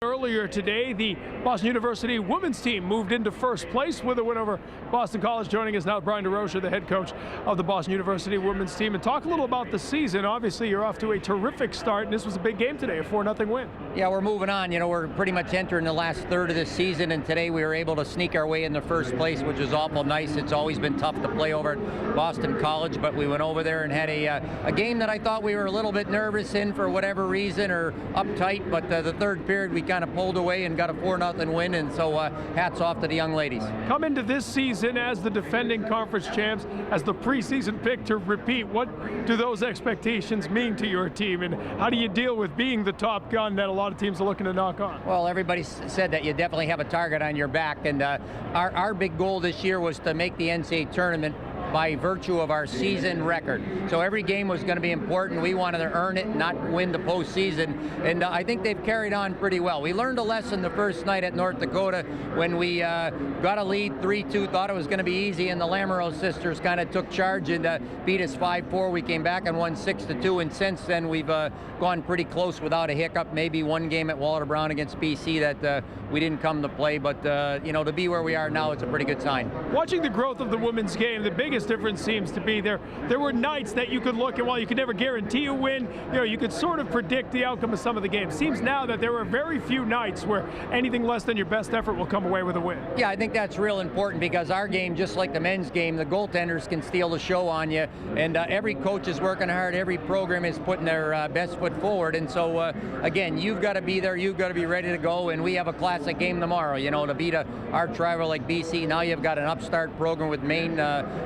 Earlier today, the Boston University women's team moved into first place with a win over Boston College. Joining us now, Brian Durocher, the head coach of the Boston University women's team. And talk a little about the season. Obviously, you're off to a terrific start, and this was a big game today, a 4-0 win. Yeah, we're moving on. You know, we're pretty much entering the last third of the season, and today we were able to sneak our way in the first place, which was awful nice. It's always been tough to play over at Boston College, but we went over there and had a game that I thought we were a little bit nervous in for whatever reason, or uptight, but the third period we kind of pulled away and got a 4-0 win, and so hats off to the young ladies. Come into this season as the defending conference champs, as the preseason pick to repeat. What do those expectations mean to your team, and how do you deal with being the top gun that a lot of teams are looking to knock on? Well, everybody said that you definitely have a target on your back, and our big goal this year was to make the NCAA tournament by virtue of our season record. So every game was going to be important. We wanted to earn it, not win the postseason. And I think they've carried on pretty well. We learned a lesson the first night at North Dakota when we got a lead 3-2, thought it was going to be easy, and the Lamoureux sisters kind of took charge and beat us 5-4. We came back and won 6-2, and since then we've gone pretty close without a hiccup. Maybe one game at Walter Brown against BC that we didn't come to play, but you know, to be where we are now, it's a pretty good sign. Watching the growth of the women's game, the biggest difference seems to be there were nights that you could look at, while you could never guarantee a win, you know, you could sort of predict the outcome of some of the games. Seems now that there were very few nights where anything less than your best effort will come away with a win. Yeah, I think that's real important, because our game, just like the men's game, the goaltenders can steal the show on you, and every coach is working hard, every program is putting their best foot forward, and so again, you've got to be there, you've got to be ready to go, and we have a classic game tomorrow, you know, to beat our rival like BC. Now you've got an upstart program with Maine,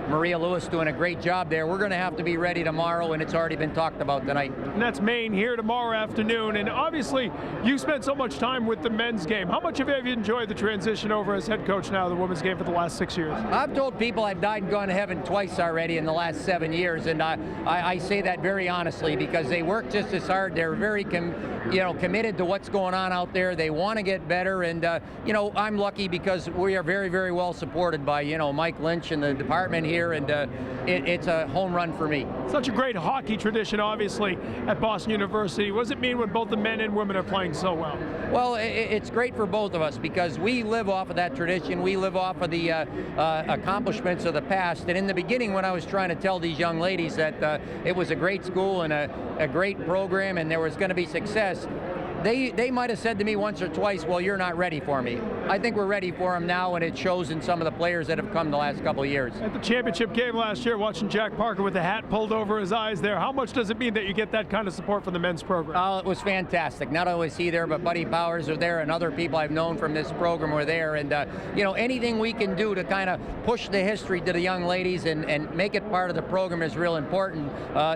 Maria Lewis doing a great job there. We're going to have to be ready tomorrow, and it's already been talked about tonight. And that's Maine here tomorrow afternoon, and obviously you spent so much time with the men's game. How much have you enjoyed the transition over as head coach now of the women's game for the last 6 years? I've told people I've died and gone to heaven twice already in the last 7 years, and I say that very honestly, because they work just as hard. They're very committed to what's going on out there. They want to get better, and you know, I'm lucky because we are very, very well supported by, you know, Mike Lynch and the department here, and it's a home run for me. Such a great hockey tradition, obviously, at Boston University. What does it mean when both the men and women are playing so well? Well, it's great for both of us, because we live off of that tradition. We live off of the accomplishments of the past. And in the beginning, when I was trying to tell these young ladies that it was a great school and a great program and there was going to be success, they might have said to me once or twice, well, you're not ready for me. I think we're ready for them now, and it shows in some of the players that have come the last couple of years. At the championship game last year, watching Jack Parker with the hat pulled over his eyes there, how much does it mean that you get that kind of support from the men's program? Oh, it was fantastic. Not only was he there, but Buddy Powers was there, and other people I've known from this program were there. And you know, anything we can do to kind of push the history to the young ladies and make it part of the program is real important.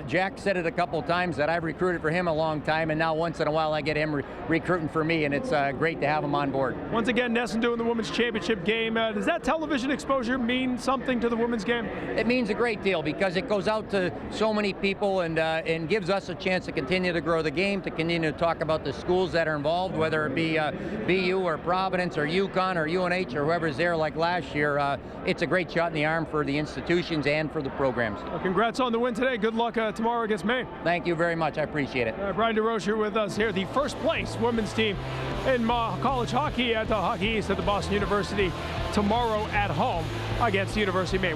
Jack said it a couple times that I've recruited for him a long time, and now once in a while I get him recruiting for me, and it's great to have him on board. Once again, Nesson doing the women's championship game. Does that television exposure mean something to the women's game? It means a great deal, because it goes out to so many people, and gives us a chance to continue to grow the game, to continue to talk about the schools that are involved, whether it be BU or Providence or UConn or UNH or whoever's there like last year. It's a great shot in the arm for the institutions and for the programs. Well, congrats on the win today. Good luck tomorrow against Maine. Thank you very much. I appreciate it. Brian Durocher with us here, the first place women's team in college hockey at the Hockey East at the Boston University tomorrow at home against the University of Maine.